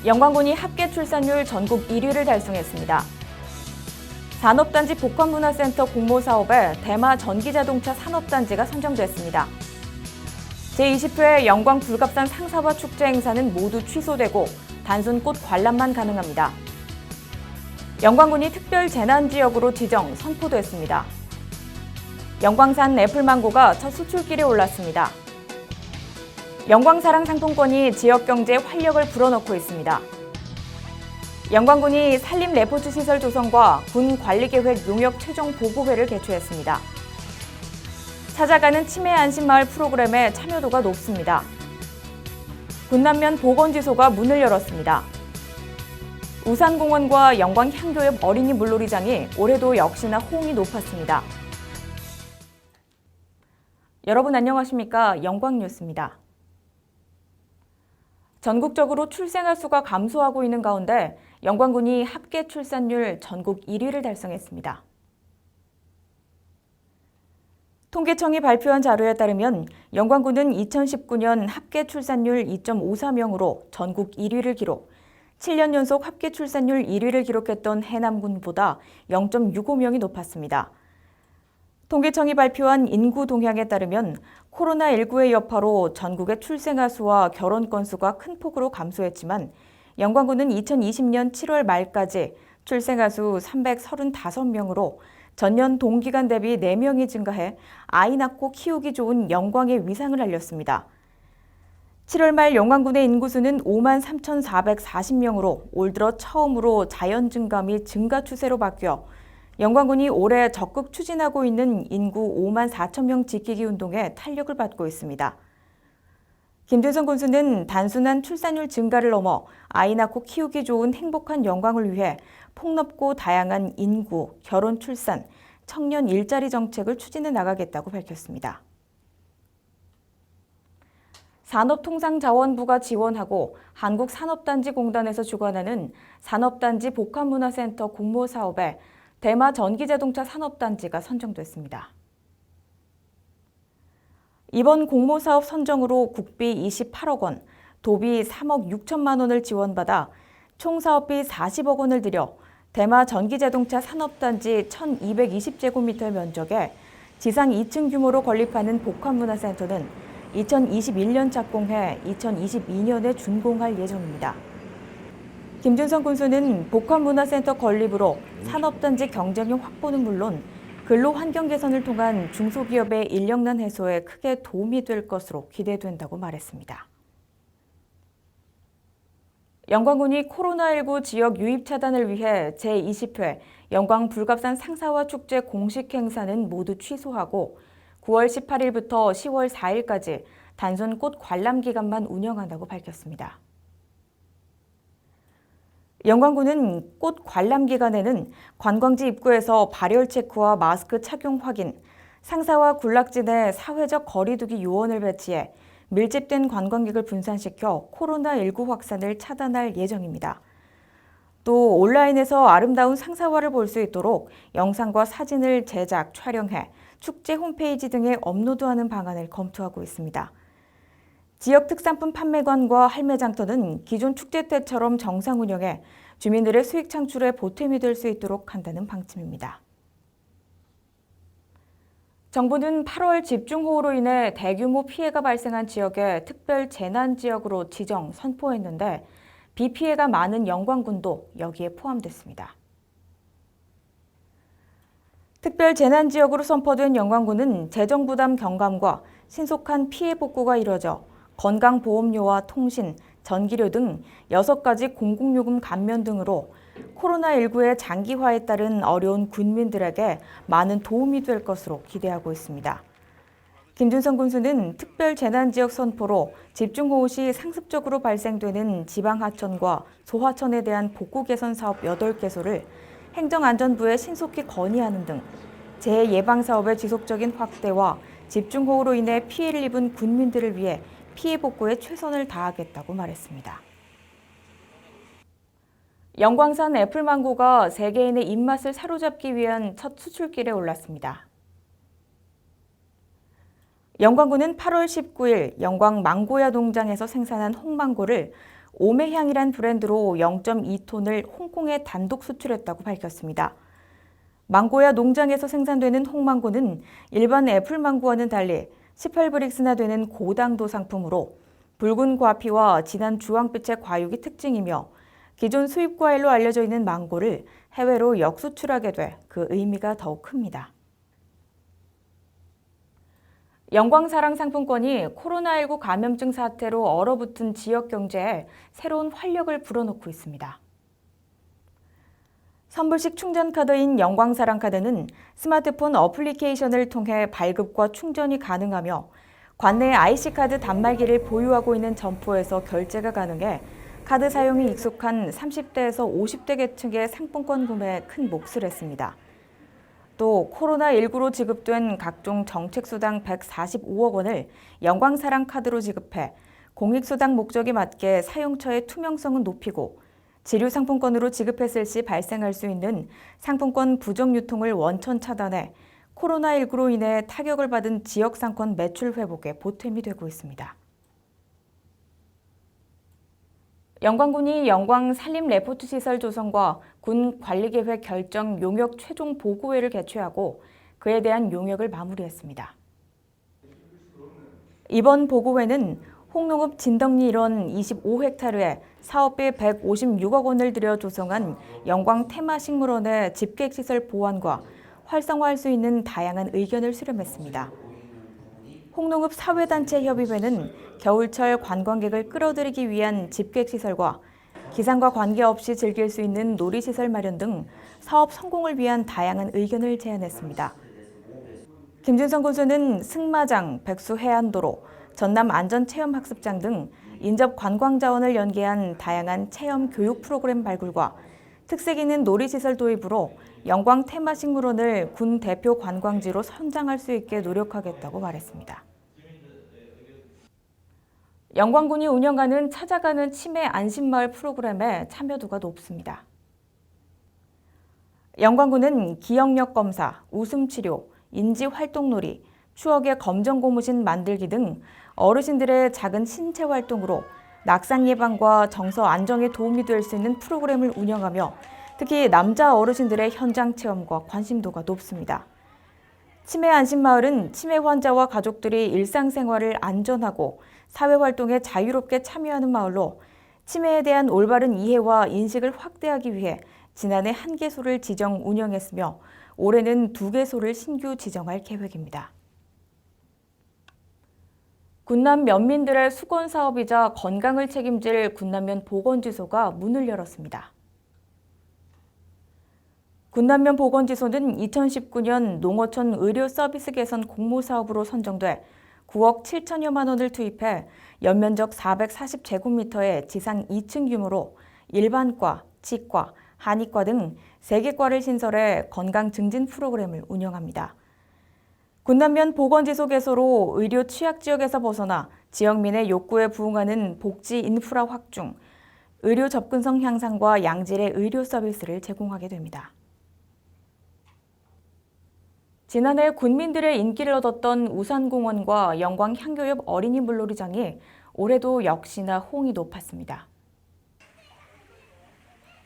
영광군이 합계 출산율 전국 1위를 달성했습니다. 산업단지 복합문화센터 공모사업에 대마 전기자동차 산업단지가 선정됐습니다. 제20회 영광 불갑산 상사화 축제 행사는 모두 취소되고 단순 꽃 관람만 가능합니다. 영광군이 특별 재난지역으로 지정, 선포됐습니다. 영광산 애플망고가 첫 수출길에 올랐습니다. 영광사랑 상품권이 지역경제에 활력을 불어넣고 있습니다. 영광군이 산림 레포츠 시설 조성과 군 관리계획 용역 최종 보고회를 개최했습니다. 찾아가는 치매 안심마을 프로그램에 참여도가 높습니다. 군남면 보건지소가 문을 열었습니다. 우산공원과 영광향교협 어린이 물놀이장이 올해도 역시나 호응이 높았습니다. 여러분 안녕하십니까? 영광뉴스입니다. 전국적으로 출생아 수가 감소하고 있는 가운데 영광군이 합계 출산율 전국 1위를 달성했습니다. 통계청이 발표한 자료에 따르면 영광군은 2019년 합계 출산율 2.53명으로 전국 1위를 기록, 7년 연속 합계 출산율 1위를 기록했던 해남군보다 0.65명이 높았습니다. 통계청이 발표한 인구 동향에 따르면 코로나19의 여파로 전국의 출생아 수와 결혼 건수가 큰 폭으로 감소했지만 영광군은 2020년 7월 말까지 출생아 수 335명으로 전년 동기간 대비 4명이 증가해 아이 낳고 키우기 좋은 영광의 위상을 알렸습니다. 7월 말 영광군의 인구수는 53,440명으로 올 들어 처음으로 자연 증가 및 증가 추세로 바뀌어 영광군이 올해 적극 추진하고 있는 인구 5만 4천 명 지키기 운동에 탄력을 받고 있습니다. 김준성 군수는 단순한 출산율 증가를 넘어 아이 낳고 키우기 좋은 행복한 영광을 위해 폭넓고 다양한 인구, 결혼, 출산, 청년 일자리 정책을 추진해 나가겠다고 밝혔습니다. 산업통상자원부가 지원하고 한국산업단지공단에서 주관하는 산업단지 복합문화센터 공모사업에 대마 전기자동차 산업단지가 선정됐습니다. 이번 공모사업 선정으로 국비 28억 원, 도비 3억 6천만 원을 지원받아 총 사업비 40억 원을 들여 대마 전기자동차 산업단지 1220제곱미터 면적에 지상 2층 규모로 건립하는 복합문화센터는 2021년 착공해 2022년에 준공할 예정입니다. 김준성 군수는 복합문화센터 건립으로 산업단지 경쟁력 확보는 물론 근로환경 개선을 통한 중소기업의 인력난 해소에 크게 도움이 될 것으로 기대된다고 말했습니다. 영광군이 코로나19 지역 유입 차단을 위해 제20회 영광 불갑산 상사화 축제 공식 행사는 모두 취소하고 9월 18일부터 10월 4일까지 단순 꽃 관람 기간만 운영한다고 밝혔습니다. 영광군은 꽃 관람 기간에는 관광지 입구에서 발열 체크와 마스크 착용 확인, 상사와 군락지 내 사회적 거리 두기 요원을 배치해 밀집된 관광객을 분산시켜 코로나19 확산을 차단할 예정입니다. 또 온라인에서 아름다운 상사화를 볼 수 있도록 영상과 사진을 제작, 촬영해 축제 홈페이지 등에 업로드하는 방안을 검토하고 있습니다. 지역 특산품 판매관과 할매장터는 기존 축제 때처럼 정상 운영해 주민들의 수익 창출에 보탬이 될 수 있도록 한다는 방침입니다. 정부는 8월 집중호우로 인해 대규모 피해가 발생한 지역에 특별 재난지역으로 지정, 선포했는데 비 피해가 많은 영광군도 여기에 포함됐습니다. 특별 재난지역으로 선포된 영광군은 재정부담 경감과 신속한 피해 복구가 이뤄져 건강보험료와 통신, 전기료 등 6가지 공공요금 감면 등으로 코로나19의 장기화에 따른 어려운 군민들에게 많은 도움이 될 것으로 기대하고 있습니다. 김준성 군수는 특별 재난지역 선포로 집중호우 시 상습적으로 발생되는 지방하천과 소하천에 대한 복구 개선 사업 8개소를 행정안전부에 신속히 건의하는 등 재해 예방 사업의 지속적인 확대와 집중호우로 인해 피해를 입은 군민들을 위해 피해 복구에 최선을 다하겠다고 말했습니다. 영광산 애플망고가 세계인의 입맛을 사로잡기 위한 첫 수출길에 올랐습니다. 영광군은 8월 19일 영광 망고야 농장에서 생산한 홍망고를 오메향이란 브랜드로 0.2톤을 홍콩에 단독 수출했다고 밝혔습니다. 망고야 농장에서 생산되는 홍망고는 일반 애플망고와는 달리 18브릭스나 되는 고당도 상품으로 붉은 과피와 진한 주황빛의 과육이 특징이며 기존 수입 과일로 알려져 있는 망고를 해외로 역수출하게 돼 그 의미가 더욱 큽니다. 영광사랑 상품권이 코로나19 감염증 사태로 얼어붙은 지역 경제에 새로운 활력을 불어넣고 있습니다. 선불식 충전 카드인 영광사랑 카드는 스마트폰 어플리케이션을 통해 발급과 충전이 가능하며 관내 IC카드 단말기를 보유하고 있는 점포에서 결제가 가능해 카드 사용이 익숙한 30대에서 50대 계층의 상품권 구매에 큰 몫을 했습니다. 또 코로나19로 지급된 각종 정책수당 145억 원을 영광사랑 카드로 지급해 공익수당 목적에 맞게 사용처의 투명성은 높이고 지류상품권으로 지급했을 시 발생할 수 있는 상품권 부정 유통을 원천 차단해 코로나19로 인해 타격을 받은 지역상권 매출 회복에 보탬이 되고 있습니다. 영광군이 영광 산림 레포트 시설 조성과 군 관리계획 결정 용역 최종 보고회를 개최하고 그에 대한 용역을 마무리했습니다. 이번 보고회는 홍농읍 진덕리 일원 25헥타르에 사업비 156억 원을 들여 조성한 영광 테마식물원의 집객시설 보완과 활성화할 수 있는 다양한 의견을 수렴했습니다. 홍농읍 사회단체협의회는 겨울철 관광객을 끌어들이기 위한 집객시설과 기상과 관계없이 즐길 수 있는 놀이시설 마련 등 사업 성공을 위한 다양한 의견을 제안했습니다. 김준성 군수는 승마장, 백수해안도로, 전남 안전체험학습장 등 인접 관광자원을 연계한 다양한 체험 교육 프로그램 발굴과 특색 있는 놀이시설 도입으로 영광 테마식물원을 군 대표 관광지로 선장할 수 있게 노력하겠다고 말했습니다. 영광군이 운영하는 찾아가는 치매 안심마을 프로그램에 참여도가 높습니다. 영광군은 기억력 검사, 웃음치료, 인지활동놀이, 추억의 검정고무신 만들기 등 어르신들의 작은 신체 활동으로 낙상 예방과 정서 안정에 도움이 될 수 있는 프로그램을 운영하며 특히 남자 어르신들의 현장 체험과 관심도가 높습니다. 치매 안심마을은 치매 환자와 가족들이 일상생활을 안전하고 사회활동에 자유롭게 참여하는 마을로 치매에 대한 올바른 이해와 인식을 확대하기 위해 지난해 1개소를 지정 운영했으며 올해는 2개소를 신규 지정할 계획입니다. 군남 면민들의 수건 사업이자 건강을 책임질 군남면 보건지소가 문을 열었습니다. 군남면 보건지소는 2019년 농어촌 의료 서비스 개선 공모사업으로 선정돼 9억 7천여만 원을 투입해 연면적 440제곱미터의 지상 2층 규모로 일반과, 치과, 한의과 등 3개과를 신설해 건강 증진 프로그램을 운영합니다. 군남면 보건지소 개소로 의료 취약지역에서 벗어나 지역민의 욕구에 부응하는 복지 인프라 확충, 의료 접근성 향상과 양질의 의료 서비스를 제공하게 됩니다. 지난해 군민들의 인기를 얻었던 우산공원과 영광 향교협 어린이 물놀이장이 올해도 역시나 호응이 높았습니다.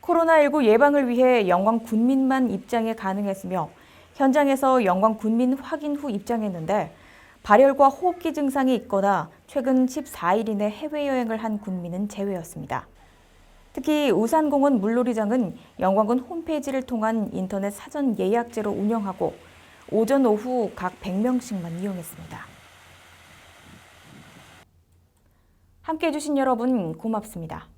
코로나19 예방을 위해 영광 군민만 입장이 가능했으며 현장에서 영광 군민 확인 후 입장했는데 발열과 호흡기 증상이 있거나 최근 14일 이내 해외여행을 한 군민은 제외였습니다. 특히 우산공원 물놀이장은 영광군 홈페이지를 통한 인터넷 사전 예약제로 운영하고 오전, 오후 각 100명씩만 이용했습니다. 함께해 주신 여러분 고맙습니다.